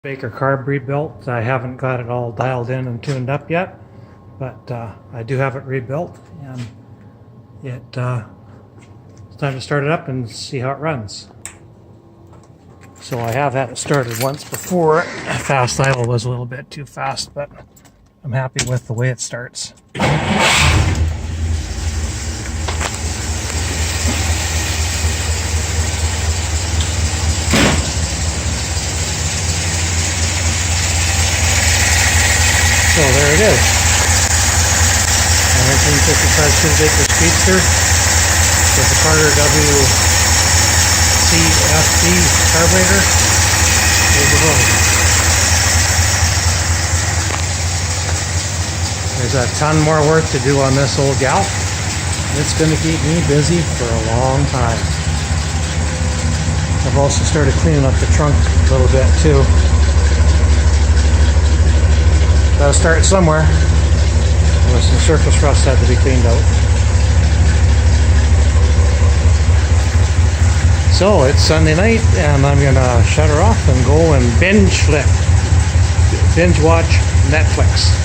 Studebaker Carb rebuilt. I haven't got it all dialed in and tuned up yet, but I do have it rebuilt, and it's time to start it up and see how it runs. So I have had it started once before. Fast idle was a little bit too fast, but I'm happy with the way it starts. So there it is, a 1955 Studebaker Speedster with a Carter WCFB carburetor. There's the hood. There's a ton more work to do on this old gal. It's going to keep me busy for a long time. I've also started cleaning up the trunk a little bit too. Gotta start somewhere. Well, some surface rust had to be cleaned out. So it's Sunday night, and I'm gonna shut her off and go and binge watch Netflix.